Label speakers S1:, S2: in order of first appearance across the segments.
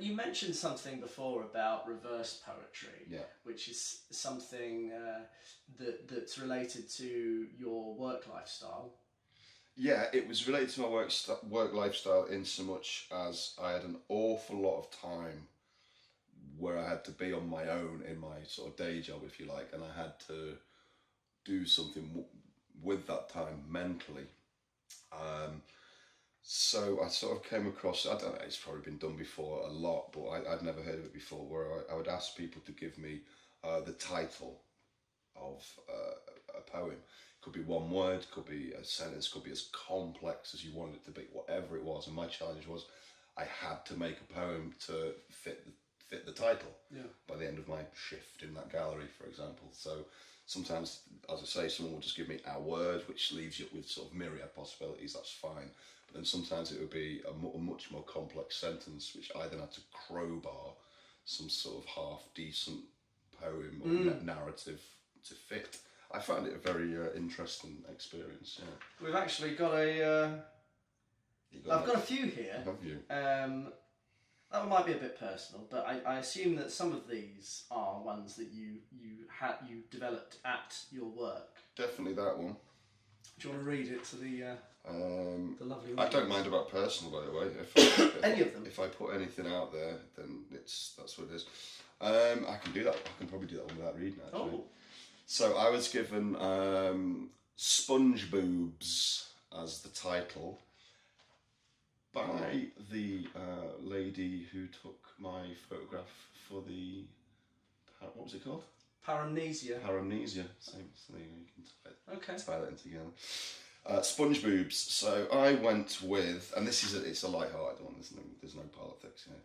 S1: You mentioned something before about reverse poetry,
S2: Yeah.
S1: which is something that's related to your work lifestyle.
S2: Yeah, it was related to my work lifestyle in so much as I had an awful lot of time where I had to be on my own in my sort of day job, if you like, and I had to do something with that time mentally. So I sort of came across, I don't know, it's probably been done before a lot, but I'd never heard of it before, where I would ask people to give me the title of a poem. Could be one word, could be a sentence, could be as complex as you wanted it to be, whatever it was. And my challenge was I had to make a poem to fit the title by the end of my shift in that gallery, for example. So sometimes, as I say, someone will just give me a word, which leaves you with sort of myriad possibilities, that's fine. But then sometimes it would be a much more complex sentence, which I then had to crowbar some sort of half-decent poem or narrative to fit. I found it a very interesting experience, yeah.
S1: We've actually got I've got a few here.
S2: Have you?
S1: That one might be a bit personal, but I assume that some of these are ones that you developed at your work.
S2: Definitely that one.
S1: Do you want to read it to the lovely audience?
S2: I don't mind about personal, by the way.
S1: Any of them.
S2: If I put anything out there, then that's what it is. I can do that. I can probably do that one without reading, actually.
S1: Oh.
S2: So I was given Sponge Boobs as the title by the lady who took my photograph for the, what was it called?
S1: Paramnesia.
S2: Same thing, you can tie that in together. Sponge Boobs. So I went with, and it's a light-hearted one. There's no politics here.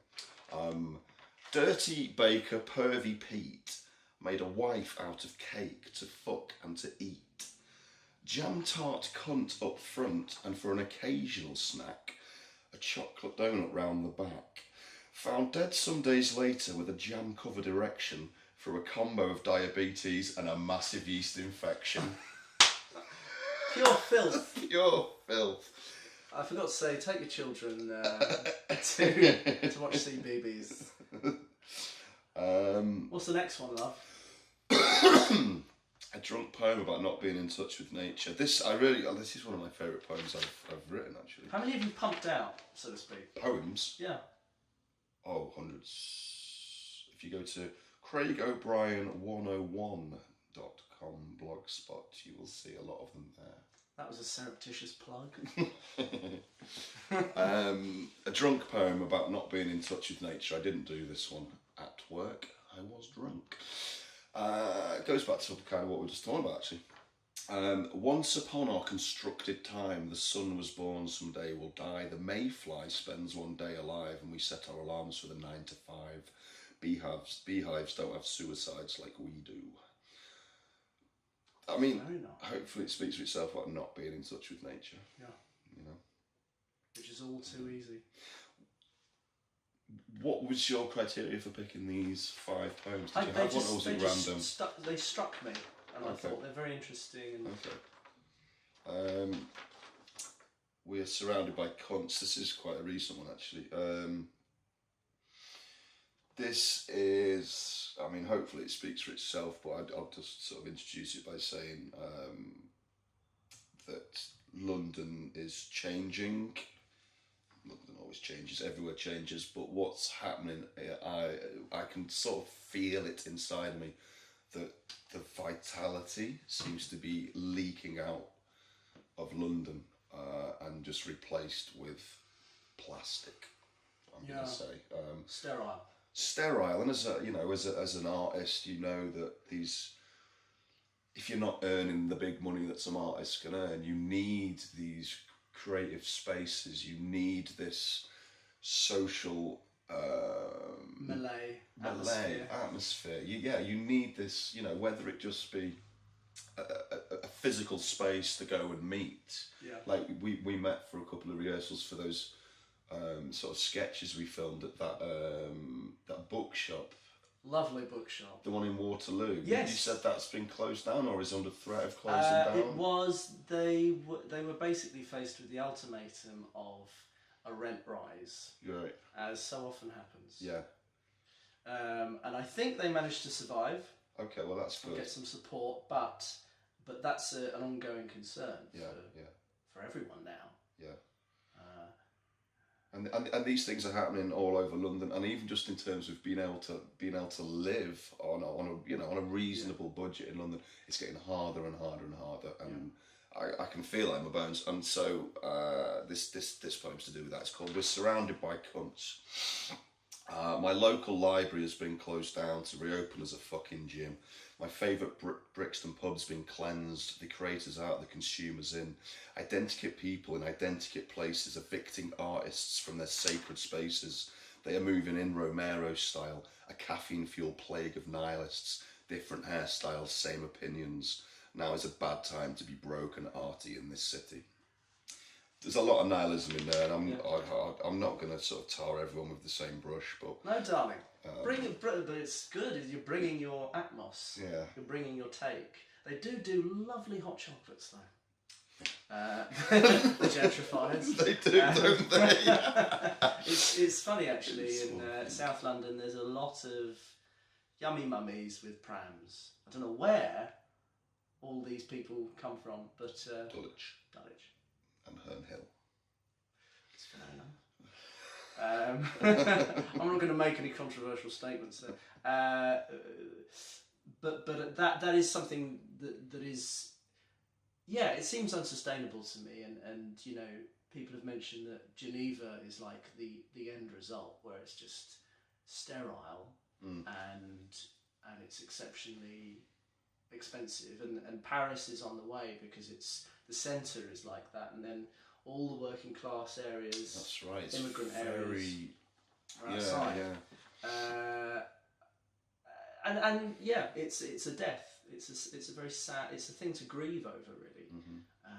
S2: Dirty Baker Pervy Pete made a wife out of cake to fuck and to eat. Jam tart cunt up front, and for an occasional snack, a chocolate donut round the back. Found dead some days later with a jam-covered erection through a combo of diabetes and a massive yeast infection.
S1: Pure filth.
S2: Pure filth.
S1: I forgot to say, take your children to watch CBeebies. What's the next one, love?
S2: A drunk poem about not being in touch with nature. This is one of my favourite poems I've written, actually.
S1: How many have you pumped out, so to speak?
S2: Poems?
S1: Yeah.
S2: Oh, hundreds. If you go to CraigO'Brien101.com blogspot, you will see a lot of them there.
S1: That was a surreptitious plug.
S2: A drunk poem about not being in touch with nature. I didn't do this one at work. I was drunk. It goes back to kind of what we were just talking about, actually. Once upon our constructed time, the sun was born, someday will die. The mayfly spends one day alive, and we set our alarms for the 9 to 5. Beehives don't have suicides like we do. I mean, hopefully it speaks for itself about not being in touch with nature.
S1: Yeah.
S2: You know.
S1: Which is all too easy.
S2: What was your criteria for picking these 5 poems? Did you have one, or was it random?
S1: They struck me, and I thought they're very interesting. And
S2: we are surrounded by cunts. This is quite a recent one, actually. This is, I mean, hopefully it speaks for itself, but I'll just sort of introduce it by saying that London is changing. London always changes, everywhere changes, but what's happening, I can sort of feel it inside me, that the vitality seems to be leaking out of London and just replaced with plastic, I'm going to say. Sterile, and as an artist, you know that if you're not earning the big money that some artists can earn, you need these creative spaces, you need this social
S1: melee
S2: atmosphere. You need this, whether it just be a physical space to go and meet.
S1: Yeah.
S2: Like we met for a couple of rehearsals for those sort of sketches we filmed at that bookshop.
S1: Lovely bookshop.
S2: The one in Waterloo.
S1: Yes.
S2: You said that's been closed down, or is under threat of closing down?
S1: It was. They were basically faced with the ultimatum of a rent rise,
S2: Right.
S1: as so often happens.
S2: Yeah.
S1: And I think they managed to survive.
S2: Okay, well that's good.
S1: Get some support, but that's an ongoing concern for everyone now.
S2: Yeah. And these things are happening all over London, and even just in terms of being able to live on a reasonable budget in London, it's getting harder and harder and harder, and I can feel it in my bones. And so this poem's to do with that. It's called "We're Surrounded by Cunts." My local library has been closed down to reopen as a fucking gym. My favourite Brixton pub's been cleansed, the creators out, the consumers in. Identikit people in identikit places evicting artists from their sacred spaces. They are moving in Romero style, a caffeine-fueled plague of nihilists, different hairstyles, same opinions. Now is a bad time to be broke and arty in this city. There's a lot of nihilism in there, and I'm not going to sort of tar everyone with the same brush, but...
S1: No, darling. But it's good. You're bringing your atmos.
S2: Yeah.
S1: You're bringing your take. They do lovely hot chocolates, though. The gentrifiers.
S2: They do, don't they?
S1: It's funny, actually. In South London, there's a lot of yummy mummies with prams. I don't know where all these people come from, but...
S2: Dulwich. And Herne Hill.
S1: It's fair enough. I'm not going to make any controversial statements there. But that is something that is, it seems unsustainable to me. And you know, people have mentioned that Geneva is like the end result, where it's just sterile and it's exceptionally expensive. And Paris is on the way because the centre is like that, and then all the working class areas,
S2: that's right,
S1: immigrant areas are outside. It's a death. It's a very sad. It's a thing to grieve over, really. I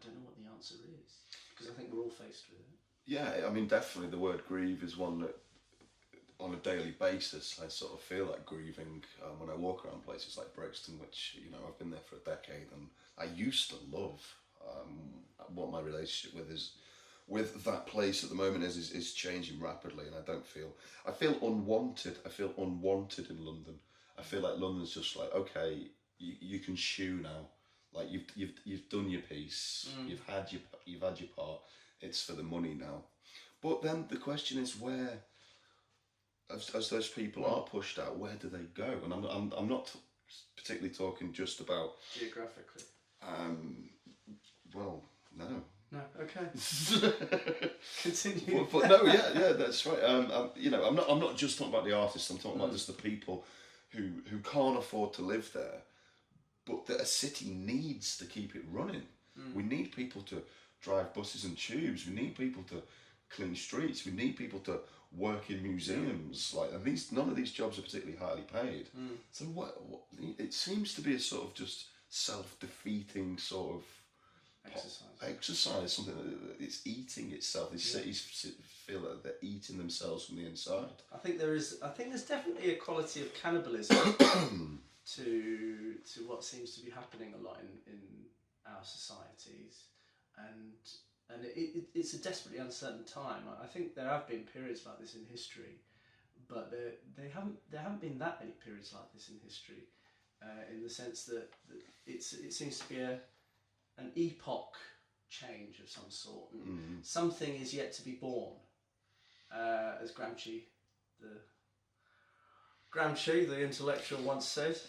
S1: don't know what the answer is, because I think we're all faced with it.
S2: Yeah, I mean, definitely the word grieve is one that, on a daily basis, I sort of feel like grieving when I walk around places like Brixton, which, you know, I've been there for a decade, and I used to love. What my relationship with that place at the moment is changing rapidly, and I feel unwanted. I feel unwanted in London. I feel like London's just like, okay, you can shoo now. Like you've done your piece. You've had your part. It's for the money now. But then the question is, where, as those people are pushed out, where do they go? And I'm not particularly talking just about
S1: geographically.
S2: Well, no.
S1: No, okay. Continue.
S2: But no, yeah, that's right. You know, I'm not just talking about the artists. I'm talking about just the people who can't afford to live there, but that a city needs to keep it running. We need people to drive buses and tubes. We need people to clean streets. We need people to work in museums. None of these jobs are particularly highly paid. So what? It seems to be a sort of just self-defeating sort of exercise, something that it's eating itself. These cities feel like they're eating themselves from the inside. I think there's
S1: definitely a quality of cannibalism to what seems to be happening a lot in our societies, and it's a desperately uncertain time. I think there have been periods like this in history, but there haven't been that many periods like this in history, in the sense that it seems to be an epoch change of some sort, and something is yet to be born, as Gramsci, the intellectual, once said.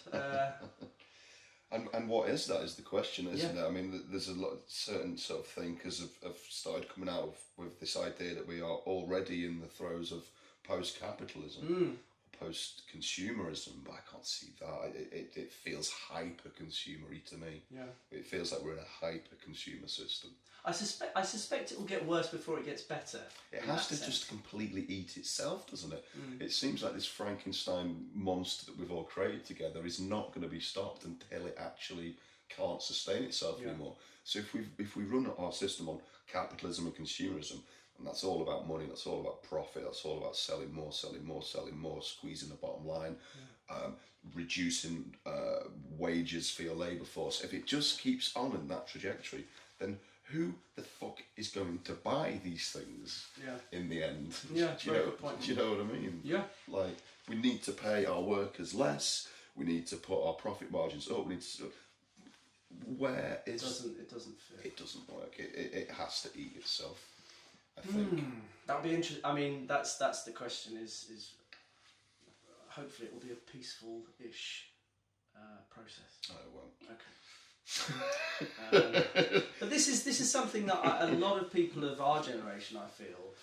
S2: And what is that is the question, isn't it? I mean, there's a lot certain sort of thinkers have started coming out with this idea that we are already in the throes of post-capitalism. Post-consumerism, but I can't see that. It feels hyper-consumery to me. Yeah. It feels like we're in a hyper-consumer system.
S1: I suspect it will get worse before it gets better.
S2: It has to just completely eat itself, doesn't it? It seems like this Frankenstein monster that we've all created together is not going to be stopped until it actually can't sustain itself anymore. So if we run our system on capitalism and consumerism, and that's all about money, that's all about profit, that's all about selling more, squeezing the bottom line, reducing wages for your labour force. If it just keeps on in that trajectory, then who the fuck is going to buy these things in the end?
S1: Yeah, good point.
S2: Do you know what I mean?
S1: Yeah.
S2: Like, we need to pay our workers less, we need to put our profit margins up, we need to... It doesn't fit. It doesn't work. It has to eat itself, I think.
S1: That'll be interesting. I mean, that's the question is hopefully it will be a peaceful-ish process.
S2: No, it won't.
S1: Okay. But this is something that a lot of people of our generation, I feel,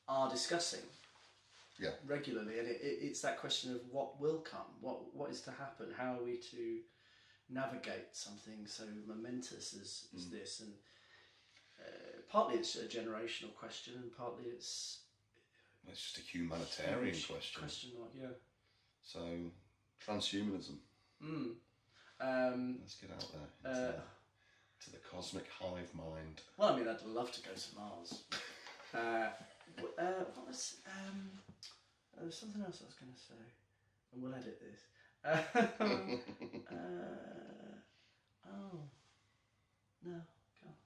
S1: are discussing regularly, and it's that question of what will come, what is to happen, how are we to navigate something so momentous as this, and partly it's a generational question, and partly it's
S2: just a humanitarian question. So, transhumanism. Let's get out there to the cosmic hive mind.
S1: Well, I mean, I'd love to go to Mars. What was there was something else I was going to say, and we'll edit this. No, can't.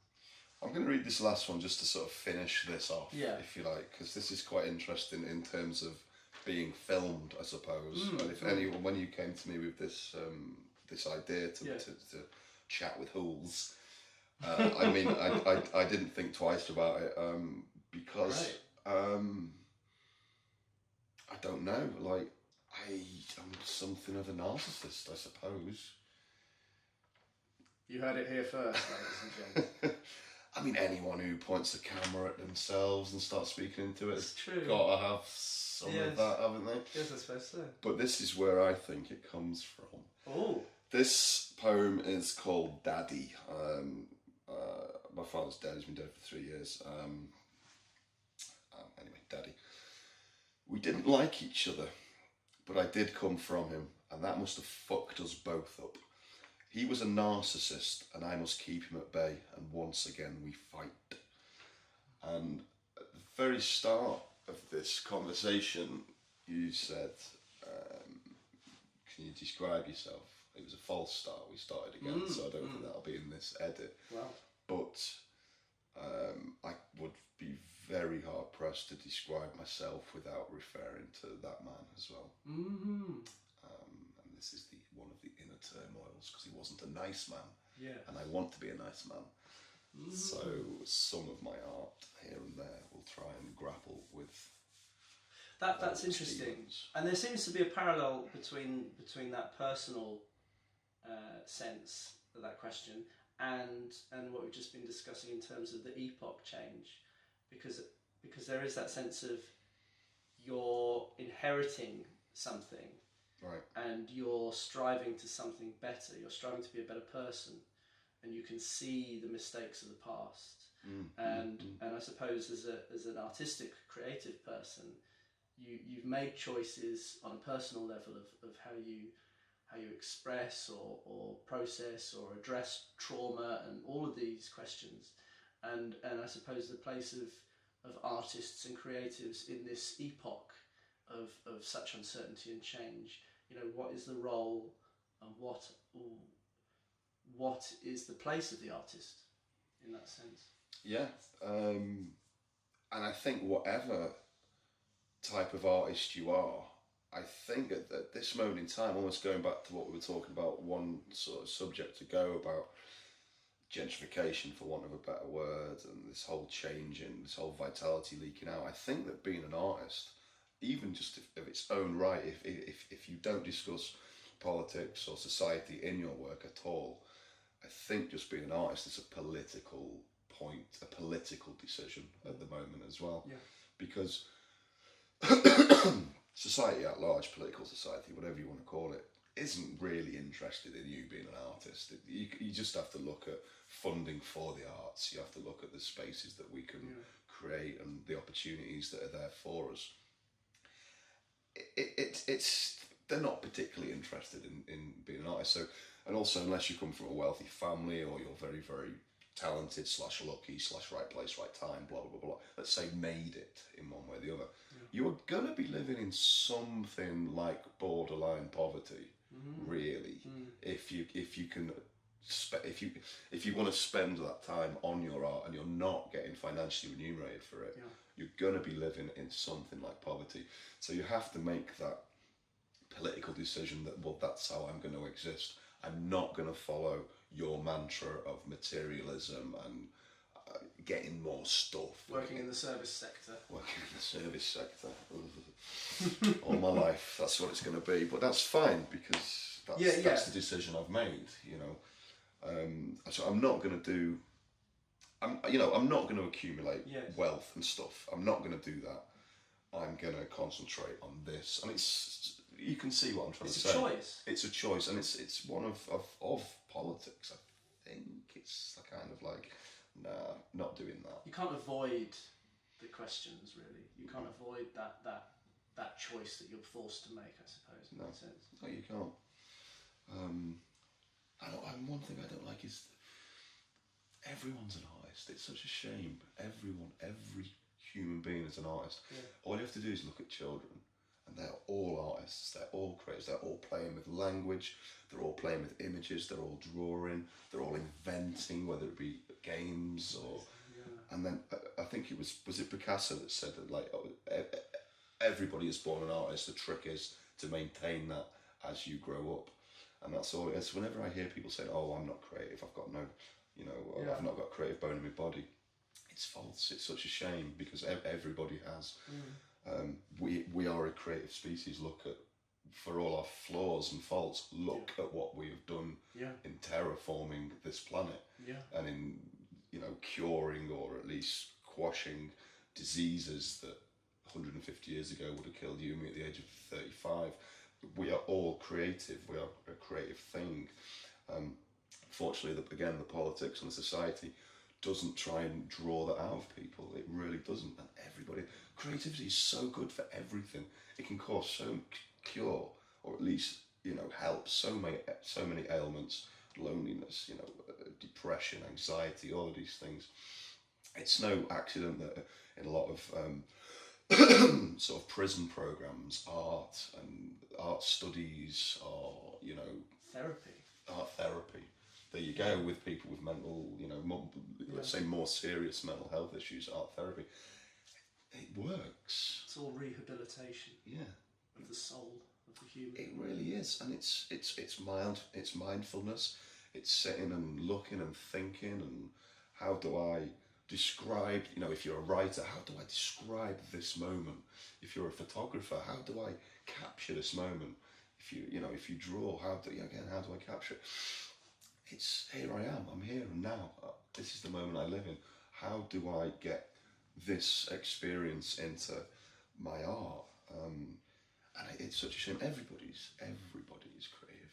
S2: I'm going to read this last one just to sort of finish this off, if you like, because this is quite interesting in terms of being filmed, I suppose. And if anyone, when you came to me with this this idea to chat with Houls, I mean, I didn't think twice about it because I don't know, like, I'm something of a narcissist, I suppose.
S1: You heard it here first, ladies and gentlemen.
S2: I mean, anyone who points the camera at themselves and starts speaking into it has
S1: true.
S2: Got to have some of that, haven't they?
S1: Yes, I suppose so.
S2: But this is where I think it comes from.
S1: Oh.
S2: This poem is called Daddy. My father's dead, he's been dead for 3 years. Anyway, Daddy. We didn't like each other, but I did come from him, and that must have fucked us both up. He was a narcissist, and I must keep him at bay, and once again we fight. And at the very start of this conversation, you said, can you describe yourself? It was a false start, we started again, so I don't think that'll be in this edit.
S1: Wow.
S2: But I would be very hard pressed to describe myself without referring to that man as well. And this is one of the inner turmoils, because he wasn't a nice man, and I want to be a nice man. So some of my art here and there will try and grapple with
S1: that's interesting.
S2: feelings.
S1: And there seems to be a parallel between that personal sense of that question and what we've just been discussing in terms of the epoch change, because there is that sense of you're inheriting something,
S2: right,
S1: and you're striving to something better, you're striving to be a better person, and you can see the mistakes of the past. And I suppose as an artistic, creative person, you've made choices on a personal level of how you express or process or address trauma and all of these questions, and I suppose the place of artists and creatives in this epoch of such uncertainty and change. You know, what is the role and what is the place of the artist in that sense?
S2: Yeah, and I think whatever type of artist you are, I think at this moment in time, almost going back to what we were talking about one sort of subject ago about gentrification, for want of a better word, and this whole change and this whole vitality leaking out, I think that being an artist, even just of its own right, if you don't discuss politics or society in your work at all, I think just being an artist is a political point, a political decision at the moment as well.
S1: Yeah.
S2: Because society at large, political society, whatever you want to call it, isn't really interested in you being an artist. You just have to look at funding for the arts. You have to look at the spaces that we can create and the opportunities that are there for us. They're not particularly interested in being an artist. So, and also, unless you come from a wealthy family or you're very, very talented / lucky / right place, right time, blah, blah, blah, let's say made it in one way or the other, you are going to be living in something like borderline poverty, really, if you can if you want to spend that time on your art and you're not getting financially remunerated for it, you're going to be living in something like poverty. So you have to make that political decision that, well, that's how I'm going to exist. I'm not going to follow your mantra of materialism and getting more stuff.
S1: Working in the service sector.
S2: Working in the service sector. All my life, that's what it's going to be. But that's fine, because that's the decision I've made, you know. So I'm not going to do... I'm not going to accumulate wealth and stuff. I'm not going to do that. I'm going to concentrate on this. And you can see what I'm trying to say.
S1: It's a choice.
S2: It's a choice, and it's one of politics. I think it's kind of like, nah, not doing that.
S1: You can't avoid the questions, really. You can't avoid that choice that you're forced to make, I suppose. In that sense.
S2: No, you can't. One thing I don't like is everyone's an artist. It's such a shame. Every human being is an artist. Yeah. All you have to do is look at children, and they're all artists. They're all creators. They're all playing with language. They're all playing with images. They're all drawing. They're all inventing, whether it be games or. Yeah. And then I think it was it Picasso that said that, like, everybody is born an artist. The trick is to maintain that as you grow up, and that's all it is. Whenever I hear people saying, "Oh, I'm not creative. I've got no, I've not got creative bone in my body," it's false. It's such a shame, because everybody has. We are a creative species. Look at, for all our flaws and faults, look at what we have done in terraforming this planet, and in curing, or at least quashing, diseases that 150 years ago would have killed you and me at the age of 35. We are all creative. We are a creative thing. Fortunately, the politics and the society doesn't try and draw that out of people. It really doesn't. And creativity is so good for everything. It can cure, or at least help so many ailments, loneliness, depression, anxiety, all of these things. It's no accident that in a lot of sort of prison programs, art studies, or art therapy. There you go, with people with mental, let's say more serious mental health issues. Art therapy, it works.
S1: It's all rehabilitation.
S2: Yeah.
S1: Of the soul of the human.
S2: It really is, and it's mindfulness. It's sitting and looking and thinking, and how do I describe? If you're a writer, how do I describe this moment? If you're a photographer, how do I capture this moment? If you draw, how do I capture it? It's here I am. I'm here and now. This is the moment I live in. How do I get this experience into my art? And it's such a shame. Everybody's creative.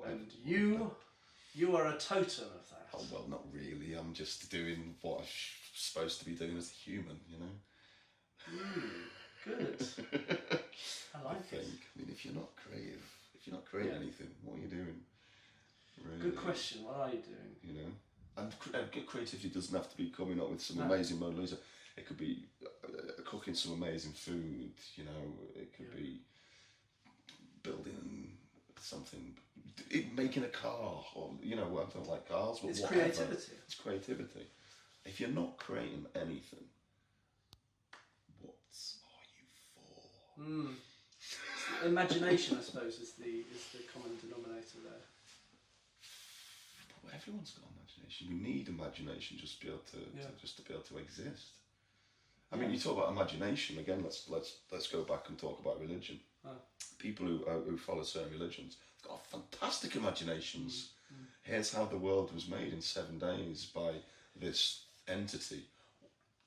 S1: And you are a totem of that.
S2: Oh, well, not really. I'm just doing what I'm supposed to be doing as a human,
S1: Good. I like it.
S2: I mean, if you're not creating anything, what are you doing? Really?
S1: Good question. What are you doing?
S2: And creativity doesn't have to be coming up with some amazing Mona Lisa. It could be cooking some amazing food. It could be building something, making a car, or I don't like cars, but
S1: it's
S2: whatever.
S1: creativity.
S2: It's creativity. If you're not creating anything, what are you for?
S1: Imagination, I suppose, is the common denominator there.
S2: Well, everyone's got imagination. We need imagination just to be able to exist. I mean, you talk about imagination again. Let's go back and talk about religion. People who follow certain religions have got fantastic imaginations. Here's how the world was made in 7 days by this entity.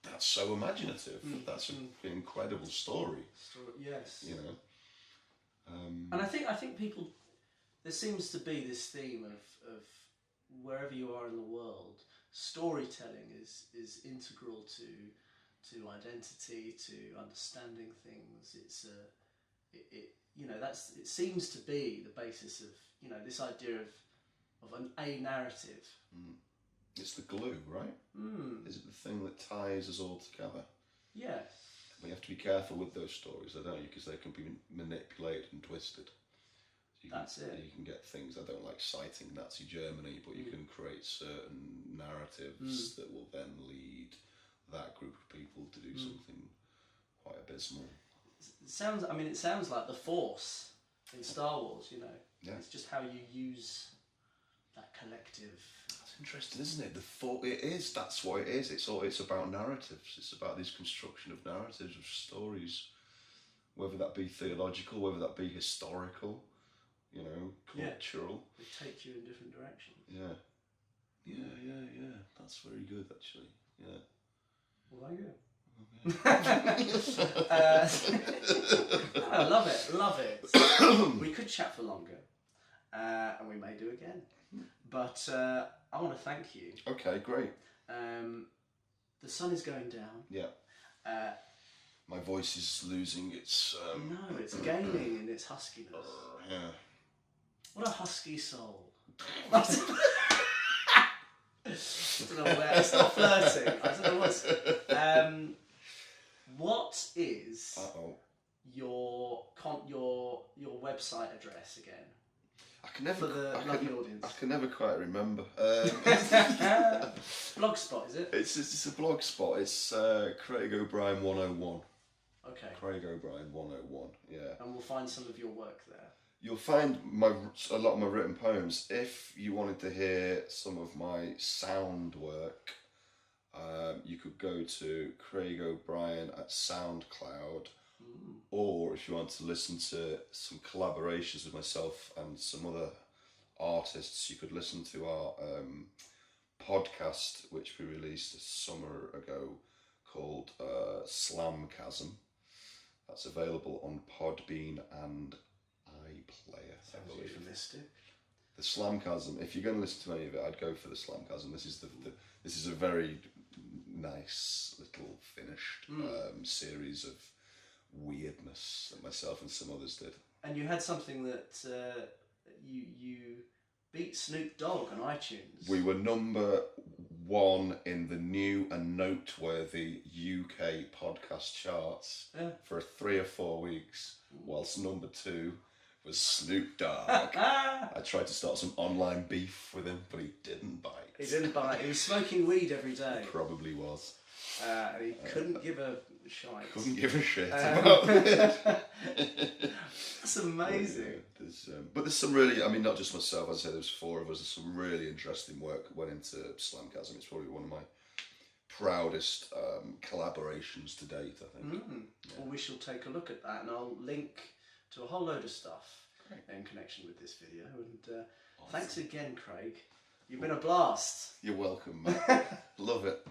S2: That's so imaginative. That's an incredible story.
S1: Yes.
S2: And
S1: I think people, there seems to be this theme of wherever you are in the world, storytelling is integral to identity, to understanding things. It seems to be the basis of this idea of a narrative.
S2: It's the glue, right? Is it the thing that ties us all together?
S1: Yes.
S2: We have to be careful with those stories, don't you? Because they can be manipulated and twisted.
S1: That's it.
S2: You can get things. I don't like citing Nazi Germany, but you can create certain narratives that will then lead that group of people to do something quite abysmal.
S1: It sounds like the Force in Star Wars. You know,
S2: Yeah.
S1: It's just how you use that collective.
S2: That's interesting, isn't it? It is. That's what it is. It's about narratives. It's about this construction of narratives, of stories, whether that be theological, whether that be historical, you know, cultural.
S1: They take you in different directions.
S2: Yeah. That's very good, actually. Yeah.
S1: Well, thank you. I love it. We could chat for longer, and we may do again. But I want to thank you.
S2: Okay, great.
S1: The sun is going down.
S2: Yeah. My voice is losing its...
S1: No, it's gaining in its huskiness.
S2: Yeah.
S1: What a husky soul. I don't know where. It's not flirting. I don't know what's... what is your website address again?
S2: I can never...
S1: For the lovely audience.
S2: I can never quite remember.
S1: Blogspot, is it?
S2: It's a blog spot. It's Craig O'Brien 101.
S1: Okay.
S2: Craig O'Brien 101, yeah.
S1: And we'll find some of your work there.
S2: You'll find a lot of my written poems. If you wanted to hear some of my sound work, you could go to Craig O'Brien at SoundCloud, or if you want to listen to some collaborations with myself and some other artists, you could listen to our podcast, which we released a summer ago, called Slamchasm. That's available on Podbean and iPlayer, I believe.
S1: Euphemistic.
S2: The Slamchasm. If you're going to listen to any of it, I'd go for the Slamchasm. This is a very nice little finished series of weirdness that myself and some others did.
S1: And you had something that you beat Snoop Dogg on iTunes.
S2: We were number 1 in the new and noteworthy UK podcast charts for 3 or 4 weeks, whilst number 2 was Snoop Dogg. I tried to start some online beef with him, but he didn't bite.
S1: He didn't bite. He was smoking weed every day.
S2: Probably was.
S1: And he couldn't give a shite.
S2: Couldn't give a shit about it.
S1: That's amazing.
S2: But there's some really, not just myself, as I said, there's 4 of us, there's some really interesting work that went into Slamchasm. It's probably one of my proudest collaborations to date, I think.
S1: Well, we shall take a look at that, and I'll link to a whole load of stuff in connection with this video. And
S2: awesome.
S1: Thanks again, Craig. You've been a blast.
S2: You're welcome, man. Love it.